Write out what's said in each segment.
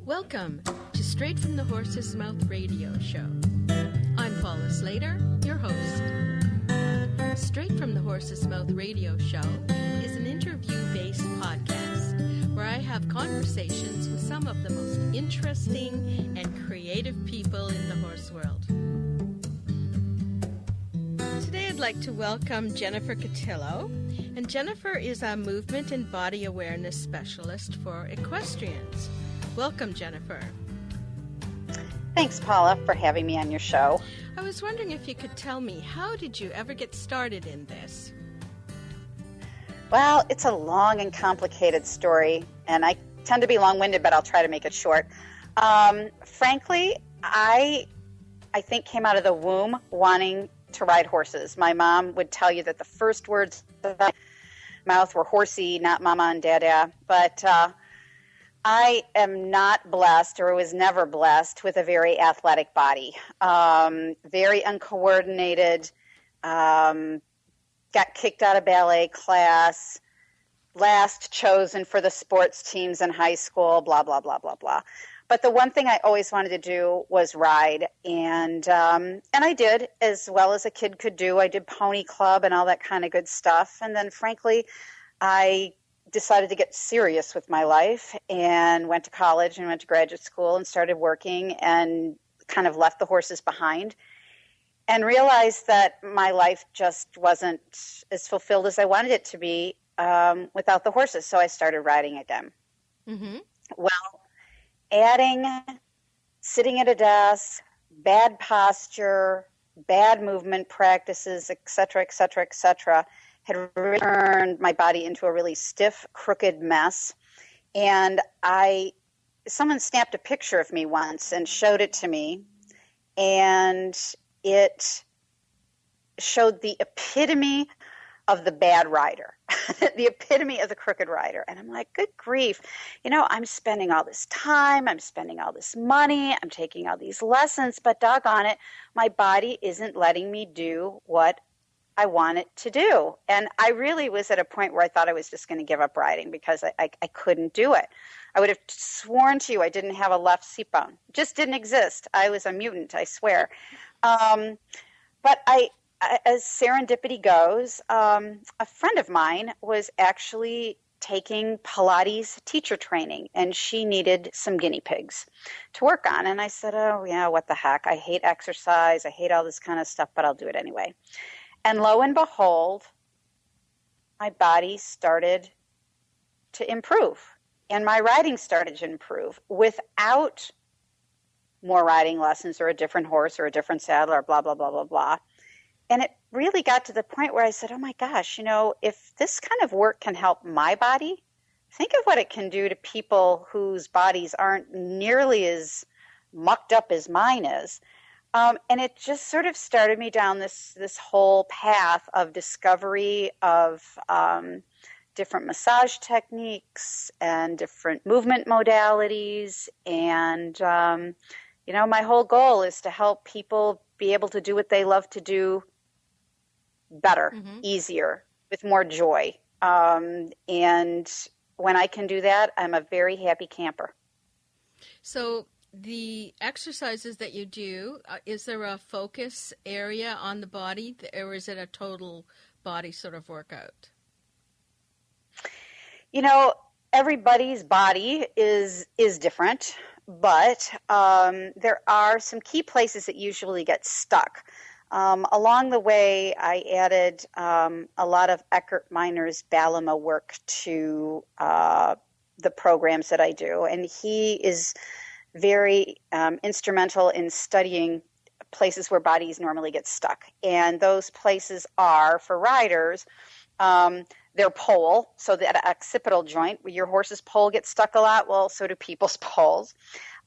Welcome to Straight from the Horse's Mouth radio show. I'm Paula Slater, your host. Straight from the Horse's Mouth radio show is an interview-based podcast where I have conversations with some of the most interesting and creative people in the horse world. Today I'd like to welcome Jennifer Kotylo, and Jennifer is a movement and body awareness specialist for equestrians. Welcome, Jennifer. Thanks, Paula, for having me on your show. I was wondering if you could tell me, how did you ever get started in this? Well, it's a long and complicated story, and I tend to be long-winded, but I'll try to make it short. Frankly, I think came out of the womb wanting to ride horses. My mom would tell you that the first words of my mouth were horsey, not mama and dada, but I am not blessed, or was never blessed, with a very athletic body. Very uncoordinated, got kicked out of ballet class, last chosen for the sports teams in high school, blah, blah, blah, blah, blah. But the one thing I always wanted to do was ride, and I did as well as a kid could do. I did pony club and all that kind of good stuff. And then, frankly, I decided to get serious with my life and went to college and went to graduate school and started working and kind of left the horses behind and realized that my life just wasn't as fulfilled as I wanted it to be without the horses. So I started riding again. Mm-hmm. Well, adding sitting at a desk, bad posture, bad movement practices, et cetera, had turned my body into a really stiff, crooked mess. And someone snapped a picture of me once and showed it to me, and it showed the epitome of the bad rider, the epitome of the crooked rider. And I'm like, good grief, I'm spending all this time, I'm spending all this money, I'm taking all these lessons, but doggone it, my body isn't letting me do what I want it to do. And I really was at a point where I thought I was just going to give up riding because I couldn't do it. I would have sworn to you I didn't have a left seat bone. It just didn't exist. I was a mutant, I swear. But as serendipity goes, a friend of mine was actually taking Pilates teacher training, and she needed some guinea pigs to work on. And I said, oh, yeah, what the heck? I hate exercise. I hate all this kind of stuff, but I'll do it anyway. And lo and behold, my body started to improve, and my riding started to improve without more riding lessons or a different horse or a different saddle or blah, blah, blah, blah, blah. And it really got to the point where I said, oh my gosh, if this kind of work can help my body, think of what it can do to people whose bodies aren't nearly as mucked up as mine is. And it just sort of started me down this whole path of discovery of different massage techniques and different movement modalities. And, my whole goal is to help people be able to do what they love to do better, easier, with more joy. And when I can do that, I'm a very happy camper. So the exercises that you do, is there a focus area on the body, or is it a total body sort of workout? Everybody's body is different, but there are some key places that usually get stuck. Along the way, I added a lot of Eckhart Miner's Balimo work to the programs that I do, and he is very instrumental in studying places where bodies normally get stuck. And those places are, for riders, their pole, so that occipital joint, where your horse's pole gets stuck a lot, well, so do people's poles.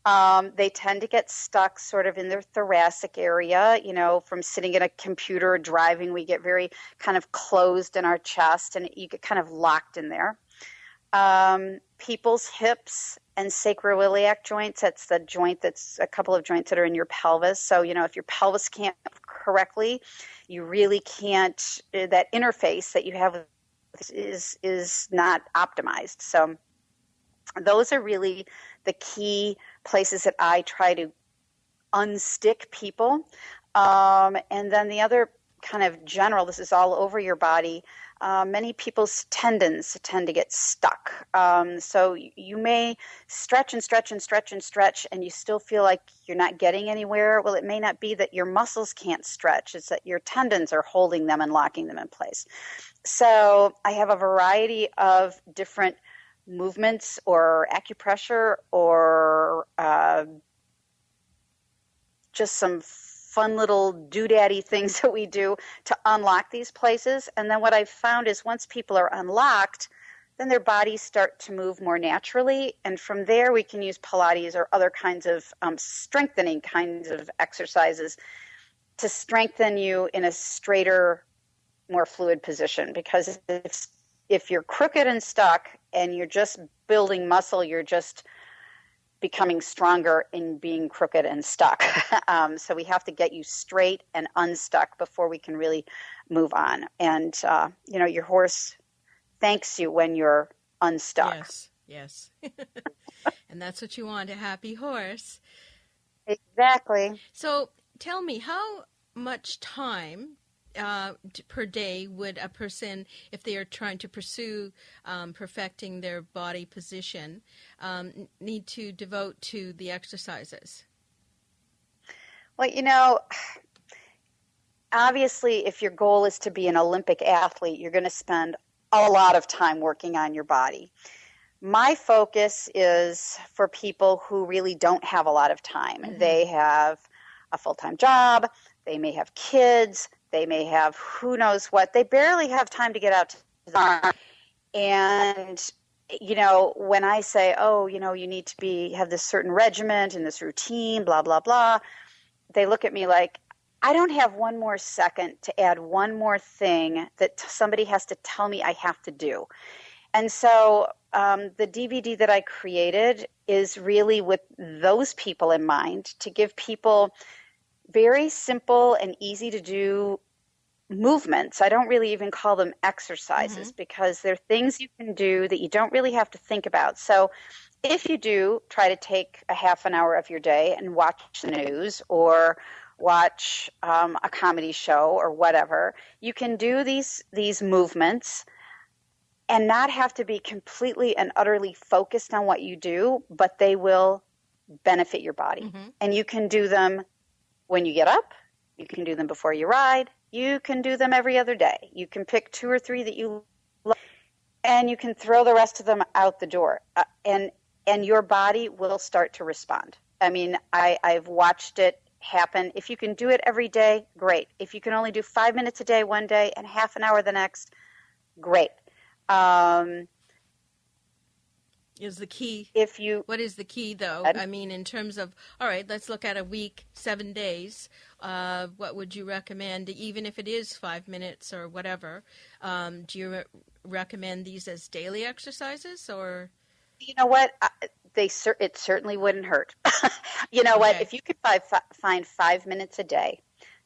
They tend to get stuck sort of in their thoracic area, from sitting at a computer or driving. We get very kind of closed in our chest, and you get kind of locked in there. People's hips and sacroiliac joints, that's the joint that's a couple of joints that are in your pelvis. So, if your pelvis can't move correctly, you really can't, that interface that you have is not optimized. So those are really the key places that I try to unstick people. And then the other kind of general, this is all over your body. Many people's tendons tend to get stuck. So you may stretch and stretch and stretch and stretch, and you still feel like you're not getting anywhere. Well, it may not be that your muscles can't stretch. It's that your tendons are holding them and locking them in place. So I have a variety of different movements or acupressure or just some fun little doodaddy things that we do to unlock these places. And then what I've found is once people are unlocked, then their bodies start to move more naturally. And from there, we can use Pilates or other kinds of strengthening kinds of exercises to strengthen you in a straighter, more fluid position. Because if you're crooked and stuck and you're just building muscle, you're just becoming stronger in being crooked and stuck. So we have to get you straight and unstuck before we can really move on. And, your horse thanks you when you're unstuck. Yes. And that's what you want, a happy horse. Exactly. So tell me, how much time per day would a person, if they are trying to pursue perfecting their body position, need to devote to the exercises? Well, obviously, if your goal is to be an Olympic athlete, you're going to spend a lot of time working on your body. My focus is for people who really don't have a lot of time. Mm-hmm. They have a full-time job. They may have kids. They may have who knows what. They barely have time to get out to the farm. And, when I say, you need to have this certain regiment and this routine, blah, blah, blah, they look at me like, I don't have one more second to add one more thing that somebody has to tell me I have to do. And so the DVD that I created is really with those people in mind, to give people very simple and easy to do movements. I don't really even call them exercises, because they're things you can do that you don't really have to think about. So if you do try to take a half an hour of your day and watch the news or watch a comedy show or whatever, you can do these movements and not have to be completely and utterly focused on what you do, but they will benefit your body. And you can do them when you get up. You can do them before you ride. You can do them every other day. You can pick 2 or 3 that you love, and you can throw the rest of them out the door. And your body will start to respond. I mean, I've watched it happen. If you can do it every day, great. If you can only do 5 minutes a day one day and half an hour the next, great. Is the key? What is the key, though? I mean, in terms of, all right, let's look at a week, 7 days. What would you recommend, even if it is 5 minutes or whatever? Do you recommend these as daily exercises, or? You know what? It certainly wouldn't hurt. You know what? If you could find 5 minutes a day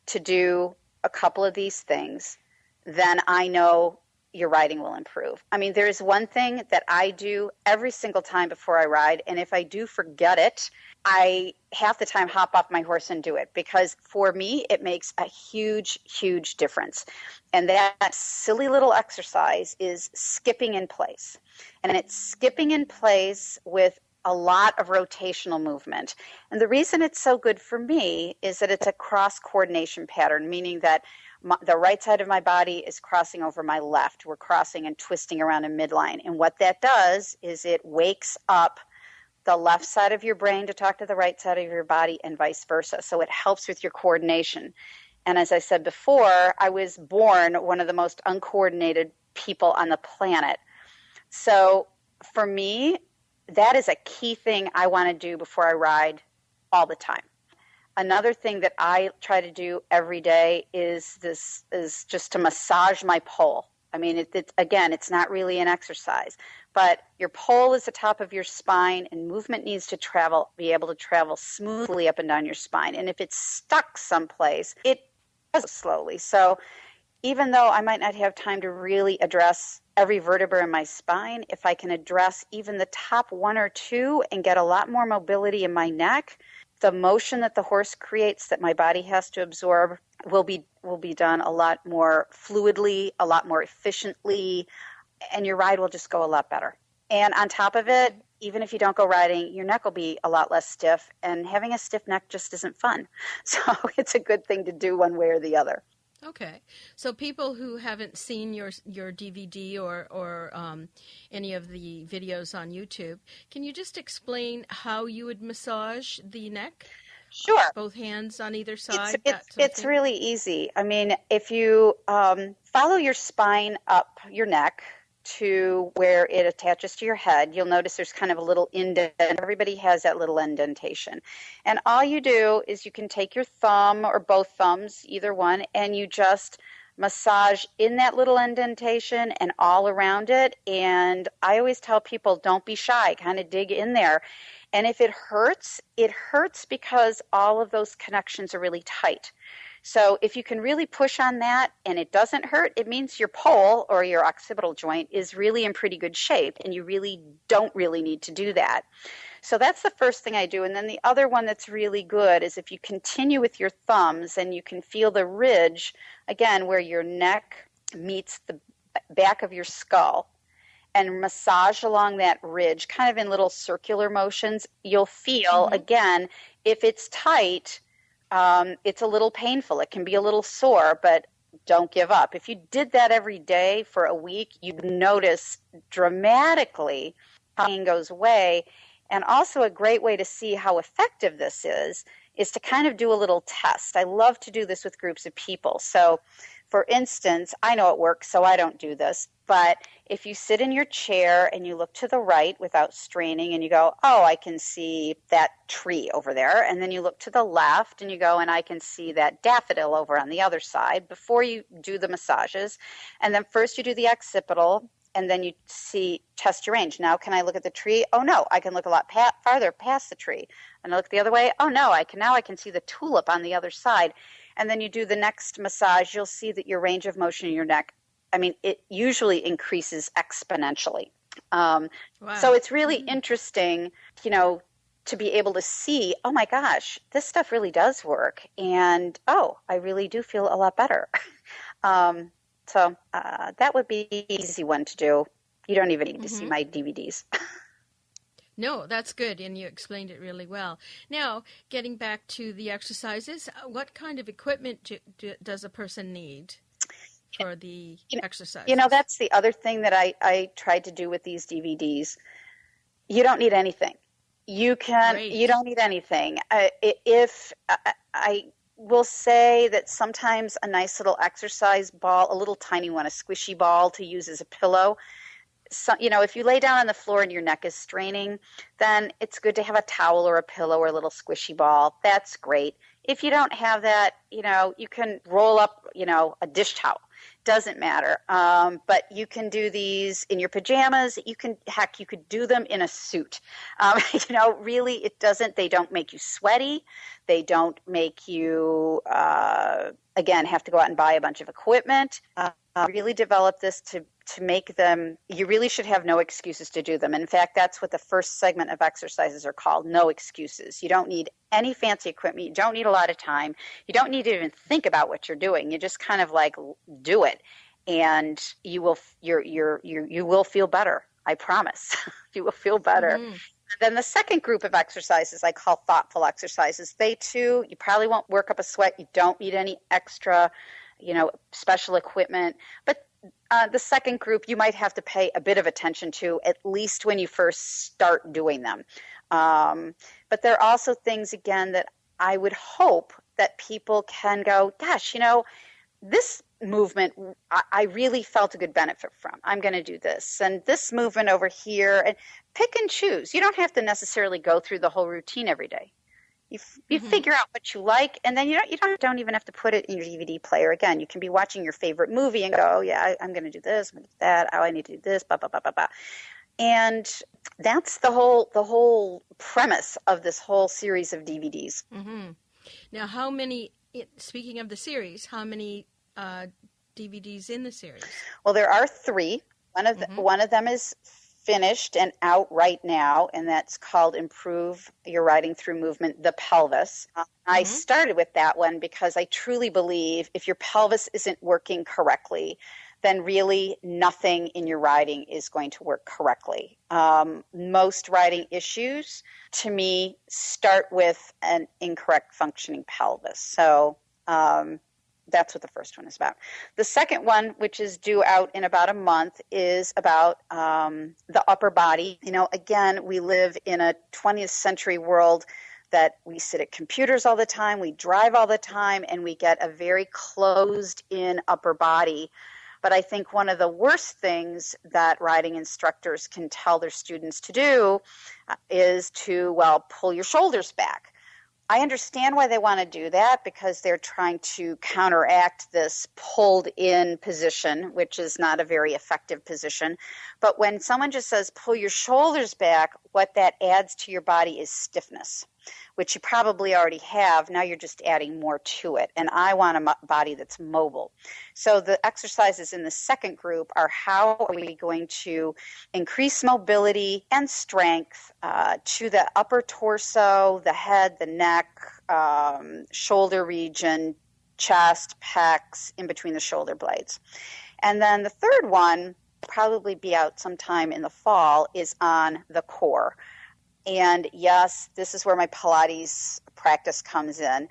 to do a couple of these things, then I know your riding will improve. I mean, there's one thing that I do every single time before I ride, and if I do forget it, I half the time hop off my horse and do it, because for me, it makes a huge, huge difference. And that silly little exercise is skipping in place. And it's skipping in place with a lot of rotational movement. And the reason it's so good for me is that it's a cross coordination pattern, meaning that the right side of my body is crossing over my left. We're crossing and twisting around in midline. And what that does is it wakes up the left side of your brain to talk to the right side of your body and vice versa. So it helps with your coordination. And as I said before, I was born one of the most uncoordinated people on the planet. So for me, that is a key thing I want to do before I ride all the time. Another thing that I try to do every day is just to massage my pole. I mean, it's not really an exercise, but your pole is the top of your spine, and movement needs to be able to travel smoothly up and down your spine. And if it's stuck someplace, it does slowly. So even though I might not have time to really address every vertebra in my spine, if I can address even the top one or two and get a lot more mobility in my neck, the motion that the horse creates that my body has to absorb will be done a lot more fluidly, a lot more efficiently, and your ride will just go a lot better. And on top of it, even if you don't go riding, your neck will be a lot less stiff, and having a stiff neck just isn't fun. So it's a good thing to do one way or the other. Okay. So people who haven't seen your DVD or any of the videos on YouTube, can you just explain how you would massage the neck? Sure. Both hands on either side? It's really easy. I mean, if you follow your spine up your neck to where it attaches to your head, you'll notice there's kind of a little indent. Everybody has that little indentation. And all you do is you can take your thumb or both thumbs, either one, and you just massage in that little indentation and all around it. And I always tell people, don't be shy, kind of dig in there. And if it hurts because all of those connections are really tight. So if you can really push on that and it doesn't hurt, it means your pole or your occipital joint is really in pretty good shape, and you really don't really need to do that. So that's the first thing I do. And then the other one that's really good is if you continue with your thumbs and you can feel the ridge, again, where your neck meets the back of your skull, and massage along that ridge, kind of in little circular motions, you'll feel, again, if it's tight, it's a little painful. It can be a little sore, but don't give up. If you did that every day for a week, you'd notice dramatically how pain goes away. And also a great way to see how effective this is to kind of do a little test. I love to do this with groups of people. So, for instance, I know it works, so I don't do this, but if you sit in your chair and you look to the right without straining and you go, oh, I can see that tree over there, and then you look to the left and you go, and I can see that daffodil over on the other side before you do the massages. And then first you do the occipital, and then you test your range. Now, can I look at the tree? Oh, no, I can look a lot farther past the tree. And I look the other way. Oh, no, I can see the tulip on the other side. And then you do the next massage, you'll see that your range of motion in your neck, I mean, it usually increases exponentially. Wow. So it's really interesting, to be able to see, oh my gosh, this stuff really does work. And, oh, I really do feel a lot better. So that would be an easy one to do. You don't even need to see my DVDs. No, that's good, and you explained it really well. Now, getting back to the exercises, what kind of equipment does a person need for the exercises? That's the other thing that I tried to do with these DVDs. You don't need anything. You don't need anything. I will say that sometimes a nice little exercise ball, a little tiny one, a squishy ball to use as a pillow. So, if you lay down on the floor and your neck is straining, then it's good to have a towel or a pillow or a little squishy ball. That's great. If you don't have that, you can roll up, a dish towel. Doesn't matter. But you can do these in your pajamas. You could do them in a suit. Really, they don't make you sweaty. They don't make you, again, have to go out and buy a bunch of equipment. Really develop this to make them, you really should have no excuses to do them. In fact, that's what the first segment of exercises are called, no excuses. You don't need any fancy equipment. You don't need a lot of time. You don't need to even think about what you're doing. You just kind of do it, and you will feel better. I promise. You will feel better. Mm-hmm. Then the second group of exercises I call thoughtful exercises. They too, you probably won't work up a sweat. You don't need any extra, special equipment. But the second group, you might have to pay a bit of attention to, at least when you first start doing them. But there are also things, again, that I would hope that people can go, gosh, this movement, I really felt a good benefit from. I'm going to do this. And this movement over here, and pick and choose. You don't have to necessarily go through the whole routine every day. You figure out what you like, and then you don't even have to put it in your DVD player. Again, you can be watching your favorite movie and go, oh, yeah, I'm going to do this, I'm going to do that, oh, I need to do this, blah, blah, blah, blah, blah. And that's the whole premise of this whole series of DVDs. Mm-hmm. Now, how many, speaking of the series, how many DVDs in the series? Well, there are 3. One of them is finished and out right now, and that's called Improve Your Riding Through Movement, the Pelvis. I started with that one because I truly believe if your pelvis isn't working correctly, then really nothing in your riding is going to work correctly. Most riding issues, to me, start with an incorrect functioning pelvis. So that's what the first one is about. The second one, which is due out in about a month, is about the upper body. Again, we live in a 20th century world that we sit at computers all the time, we drive all the time, and we get a very closed-in upper body. But I think one of the worst things that riding instructors can tell their students to do is to, pull your shoulders back. I understand why they want to do that, because they're trying to counteract this pulled in position, which is not a very effective position. But when someone just says pull your shoulders back, what that adds to your body is stiffness, which you probably already have. Now you're just adding more to it. And I want a body that's mobile. So the exercises in the second group are how are we going to increase mobility and strength to the upper torso, the head, the neck, shoulder region, chest, pecs, in between the shoulder blades. And then the third one, probably be out sometime in the fall, is on the core. And yes, this is where my Pilates practice comes in.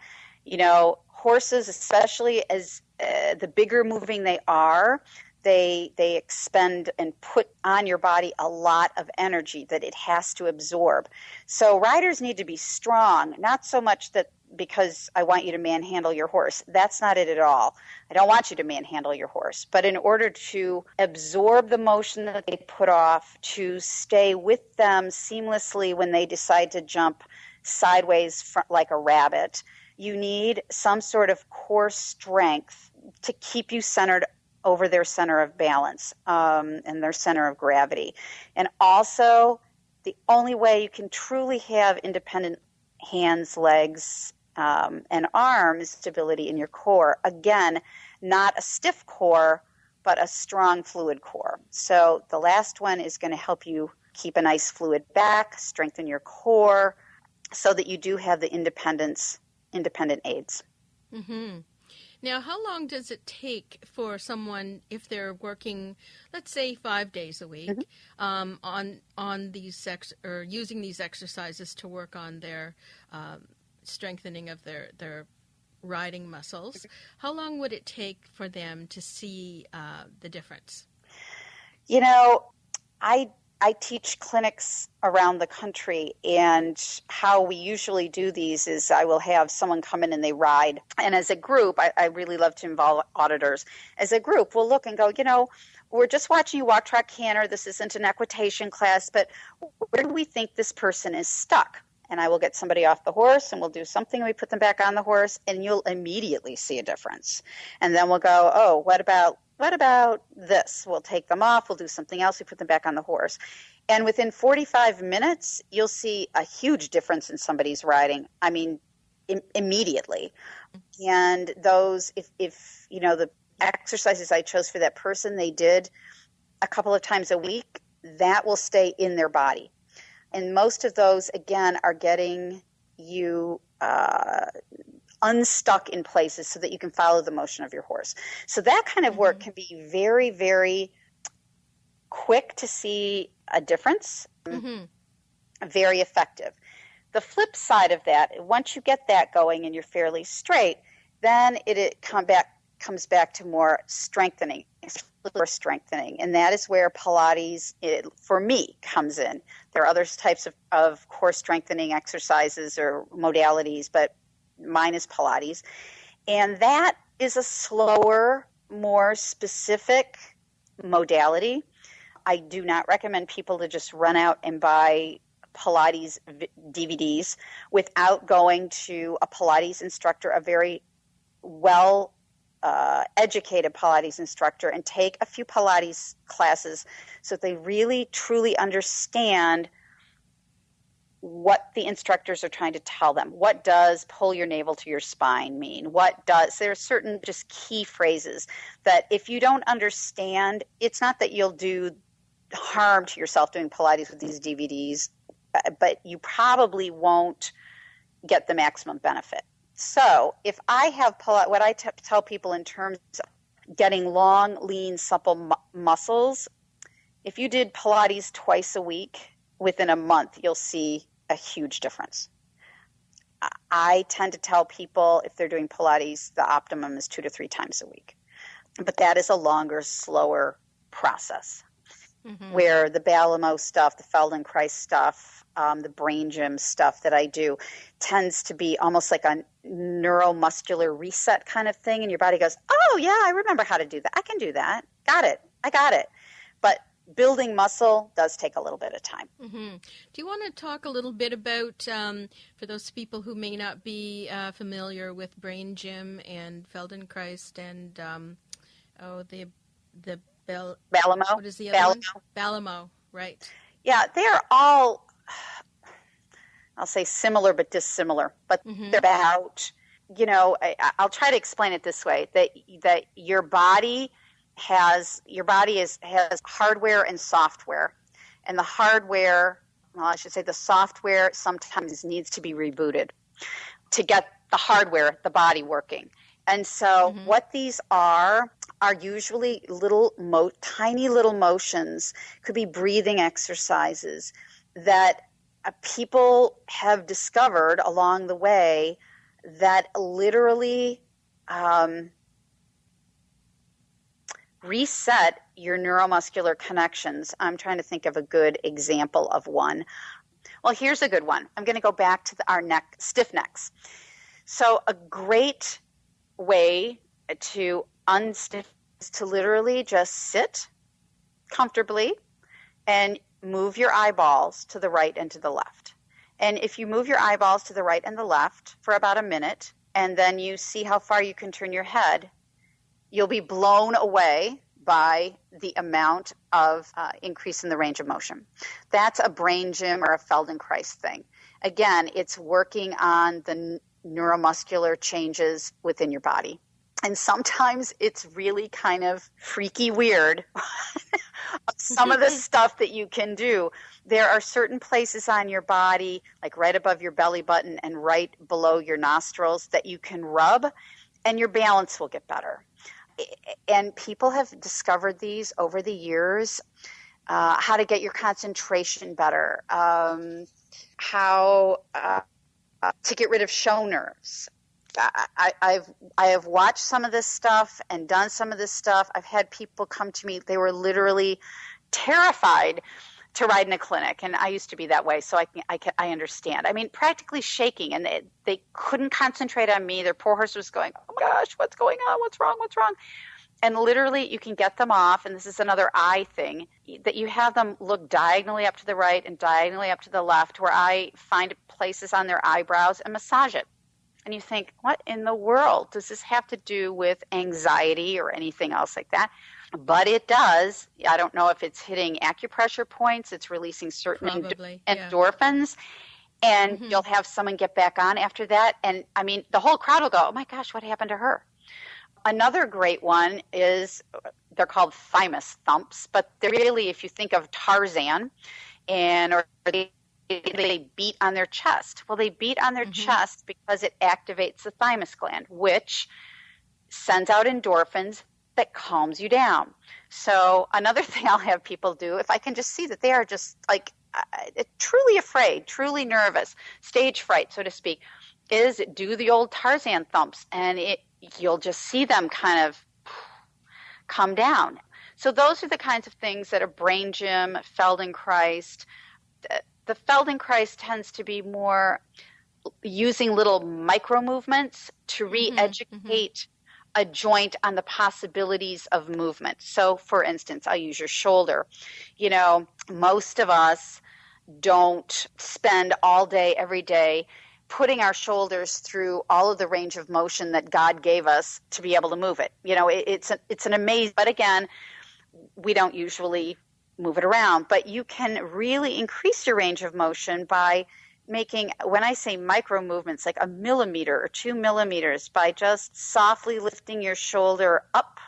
Horses, especially as the bigger moving they are, they expend and put on your body a lot of energy that it has to absorb. So riders need to be strong, not so much that because I want you to manhandle your horse. That's not it at all. I don't want you to manhandle your horse. But in order to absorb the motion that they put off, to stay with them seamlessly when they decide to jump sideways like a rabbit, you need some sort of core strength to keep you centered over their center of balance and their center of gravity. And also, the only way you can truly have independent hands, legs, and arms stability in your core, again, not a stiff core, but a strong fluid core. So the last one is going to help you keep a nice fluid back, strengthen your core, so that you do have the independent aids. Mm-hmm. Now, how long does it take for someone, if they're working, let's say 5 days a week, on these or using these exercises to work on their strengthening of their riding muscles? How long would it take for them to see the difference? I teach clinics around the country, and how we usually do these is I will have someone come in and they ride. And as a group, I really love to involve auditors. As a group, we'll look and go, we're just watching you walk, track, canter. This isn't an equitation class, but where do we think this person is stuck? And I will get somebody off the horse, and we'll do something, and we put them back on the horse, and you'll immediately see a difference. And then we'll go, oh, what about this? We'll take them off. We'll do something else. We put them back on the horse. And within 45 minutes, you'll see a huge difference in somebody's riding. I mean, immediately. And those, if the exercises I chose for that person, they did a couple of times a week, that will stay in their body. And most of those, again, are getting you unstuck in places so that you can follow the motion of your horse. So that kind of work can be very, very quick to see a difference, very effective. The flip side of that, once you get that going and you're fairly straight, then it comes back to more strengthening, and that is where Pilates, for me, comes in. There are other types of core strengthening exercises or modalities, but mine is Pilates. And that is a slower, more specific modality. I do not recommend people to just run out and buy Pilates DVDs without going to a Pilates instructor, a very well educated Pilates instructor, and take a few Pilates classes so that they really, truly understand what the instructors are trying to tell them. What does pull your navel to your spine mean? There are certain just key phrases that if you don't understand, it's not that you'll do harm to yourself doing Pilates with these DVDs, but you probably won't get the maximum benefit. So if I have what I tell people in terms of getting long, lean, supple muscles, if you did Pilates twice a week, within a month, you'll see a huge difference. I tend to tell people if they're doing Pilates, the optimum is 2 to 3 times a week. But that is a longer, slower process. Mm-hmm. Where the Balimo stuff, the Feldenkrais stuff, the brain gym stuff that I do tends to be almost like a neuromuscular reset kind of thing. And your body goes, oh, yeah, I remember how to do that. I can do that. Got it. I got it. But building muscle does take a little bit of time. Mm-hmm. Do you want to talk a little bit about, for those people who may not be familiar with brain gym and Feldenkrais and the Balimo. What is the other one? Balimo, right. Yeah, they are all, I'll say similar but dissimilar, but mm-hmm. they're about, I'll try to explain it this way, that your body has hardware and software. And the hardware, the software sometimes needs to be rebooted to get the hardware, the body working. And so mm-hmm. what these are usually tiny little motions, could be breathing exercises that people have discovered along the way that literally reset your neuromuscular connections. I'm trying to think of a good example of one. Well, here's a good one. I'm going to go back to our stiff necks. So a great way to unstiff is to literally just sit comfortably and move your eyeballs to the right and to the left. And if you move your eyeballs to the right and the left for about a minute, and then you see how far you can turn your head, you'll be blown away by the amount of increase in the range of motion. That's a brain gym or a Feldenkrais thing. Again, it's working on the neuromuscular changes within your body. And sometimes it's really kind of freaky weird, some of the stuff that you can do. There are certain places on your body, like right above your belly button and right below your nostrils, that you can rub, and your balance will get better. And people have discovered these over the years, how to get your concentration better, how to get rid of show nerves. I have watched some of this stuff and done some of this stuff. I've had people come to me, they were literally terrified to ride in a clinic, and I used to be that way, so I understand. I mean, practically shaking, and they couldn't concentrate on me. Their poor horse was going, oh my gosh, what's going on? What's wrong? And literally, you can get them off, and this is another eye thing, that you have them look diagonally up to the right and diagonally up to the left, where I find places on their eyebrows and massage it. And you think, what in the world does this have to do with anxiety or anything else like that? But it does. I don't know if it's hitting acupressure points. It's releasing certain endorphins. And mm-hmm. you'll have someone get back on after that. And, I mean, the whole crowd will go, oh, my gosh, what happened to her? Another great one is they're called thymus thumps. But they're really, if you think of Tarzan, or they beat on their chest. Well, they beat on their mm-hmm. chest because it activates the thymus gland, which sends out endorphins that calms you down. So another thing I'll have people do, if I can just see that they are just like truly afraid, truly nervous, stage fright, so to speak, is do the old Tarzan thumps, and you'll just see them kind of come down. So those are the kinds of things that a brain gym, Feldenkrais. The Feldenkrais tends to be more using little micro movements to re-educate mm-hmm. a joint on the possibilities of movement. So, for instance, I'll use your shoulder. You know, most of us don't spend all day, every day, putting our shoulders through all of the range of motion that God gave us to be able to move it. You know, it's an amazing, but again, we don't usually move it around. But you can really increase your range of motion by making, when I say micro movements, like a millimeter or 2 millimeters, by just softly lifting your shoulder up,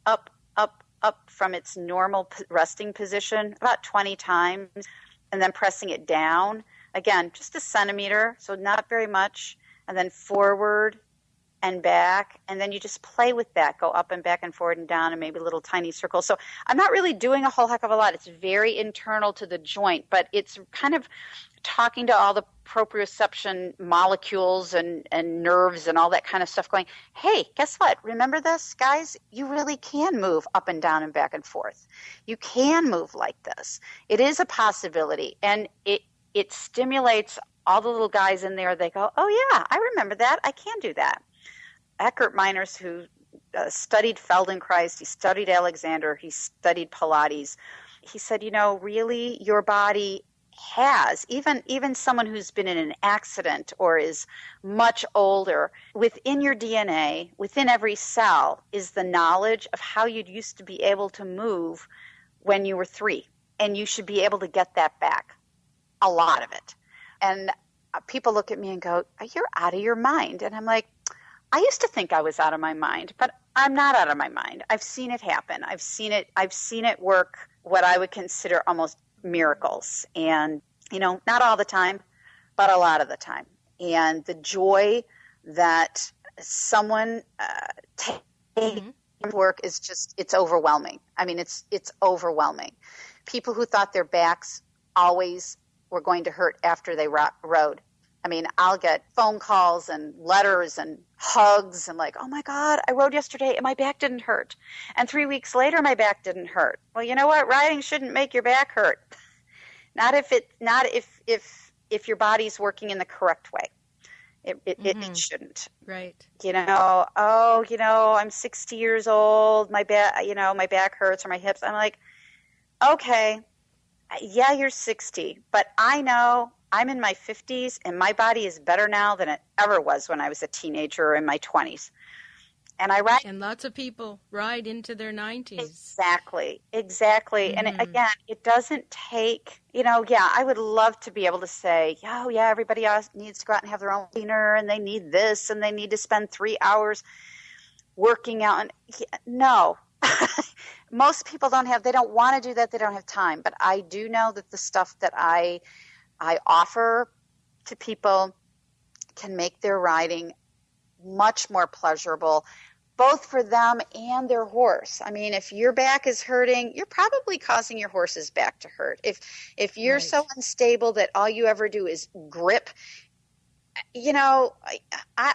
up, up from its normal resting position about 20 times, and then pressing it down. Again, just a centimeter, so not very much, and then forward and back, and then you just play with that, go up and back and forward and down, and maybe little tiny circles. So I'm not really doing a whole heck of a lot. It's very internal to the joint, but it's kind of talking to all the proprioception molecules and nerves and all that kind of stuff, going, hey, guess what? Remember this, guys? You really can move up and down and back and forth. You can move like this. It is a possibility, and it stimulates all the little guys in there. They go, oh, yeah, I remember that. I can do that. Eckhart Miners, who studied Feldenkrais, he studied Alexander, he studied Pilates, he said, really, your body has, even someone who's been in an accident or is much older, within your DNA, within every cell, is the knowledge of how you used to be able to move when you were 3. And you should be able to get that back, a lot of it. And people look at me and go, you're out of your mind. And I'm like, I used to think I was out of my mind, but I'm not out of my mind. I've seen it happen. I've seen it work, what I would consider almost miracles. And, not all the time, but a lot of the time. And the joy that someone takes work is just, it's overwhelming. I mean, it's overwhelming. People who thought their backs always were going to hurt after they rode. I mean, I'll get phone calls and letters and hugs and like, oh my God, I rode yesterday and my back didn't hurt. And 3 weeks later, my back didn't hurt. Well, you know what? Riding shouldn't make your back hurt. Not if your body's working in the correct way. It shouldn't. Right. I'm 60 years old. My back hurts or my hips. I'm like, okay, yeah, you're 60, but I know I'm in my 50s and my body is better now than it ever was when I was a teenager or in my 20s. And I ride. And lots of people ride into their 90s. Exactly. Mm-hmm. And again, it doesn't take, I would love to be able to say, oh yeah, everybody else needs to go out and have their own dinner and they need this and they need to spend 3 hours working out. And no, most people they don't want to do that. They don't have time. But I do know that the stuff that I offer to people can make their riding much more pleasurable, both for them and their horse. I mean, if your back is hurting, you're probably causing your horse's back to hurt. If you're so unstable that all you ever do is grip, I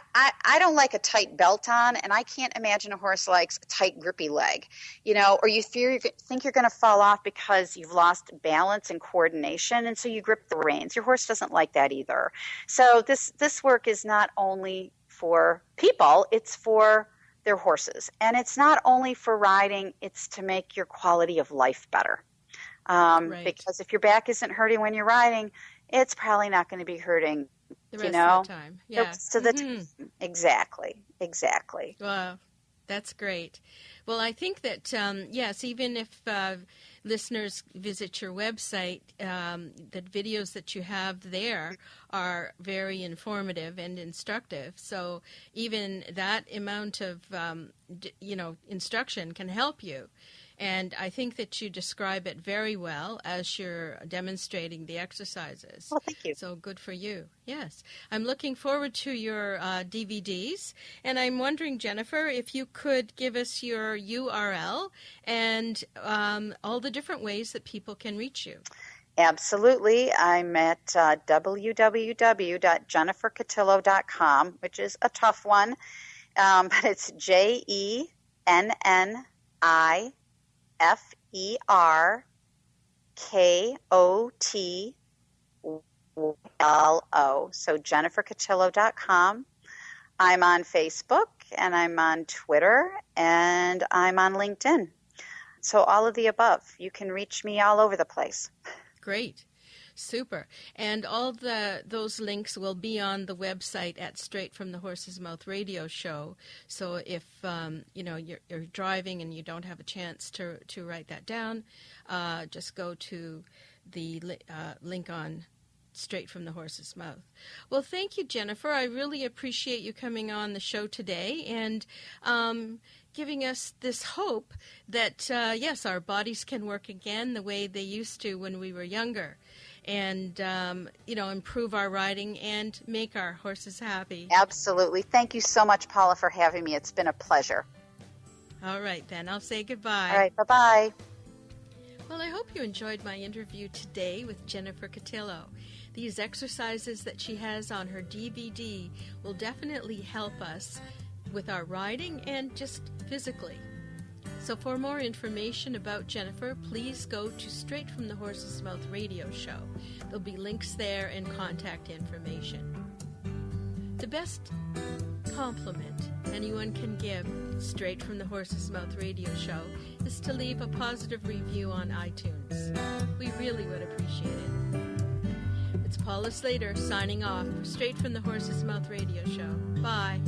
don't like a tight belt on, and I can't imagine a horse likes a tight, grippy leg, or you think you're going to fall off because you've lost balance and coordination, and so you grip the reins. Your horse doesn't like that either. So this work is not only for people, it's for their horses. And it's not only for riding, it's to make your quality of life better. Right. Because if your back isn't hurting when you're riding, it's probably not going to be hurting the rest of the time. Yeah. The rest of the time. Exactly. Wow. That's great. Well, I think that, yes, even if listeners visit your website, the videos that you have there are very informative and instructive. So even that amount of, instruction can help you. And I think that you describe it very well as you're demonstrating the exercises. Well, thank you. So good for you. Yes. I'm looking forward to your DVDs. And I'm wondering, Jennifer, if you could give us your URL and all the different ways that people can reach you. Absolutely. I'm at www.jenniferkotylo.com, which is a tough one, but it's JenniferKotylo. So JenniferKotylo.com. I'm on Facebook, and I'm on Twitter, and I'm on LinkedIn. So all of the above. You can reach me all over the place. Great. Super. And all those links will be on the website at Straight from the Horse's Mouth Radio Show. So if you're driving and you don't have a chance to write that down, just go to the link on Straight from the Horse's Mouth. Well, thank you, Jennifer. I really appreciate you coming on the show today and giving us this hope that, yes, our bodies can work again the way they used to when we were younger, and, improve our riding and make our horses happy. Absolutely. Thank you so much, Paula, for having me. It's been a pleasure. All right, then. I'll say goodbye. All right. Bye-bye. Well, I hope you enjoyed my interview today with Jennifer Kotylo. These exercises that she has on her DVD will definitely help us with our riding and just physically. So for more information about Jennifer, please go to Straight from the Horse's Mouth radio show. There'll be links there and contact information. The best compliment anyone can give Straight from the Horse's Mouth radio show is to leave a positive review on iTunes. We really would appreciate it. It's Paula Slater signing off for Straight from the Horse's Mouth radio show. Bye.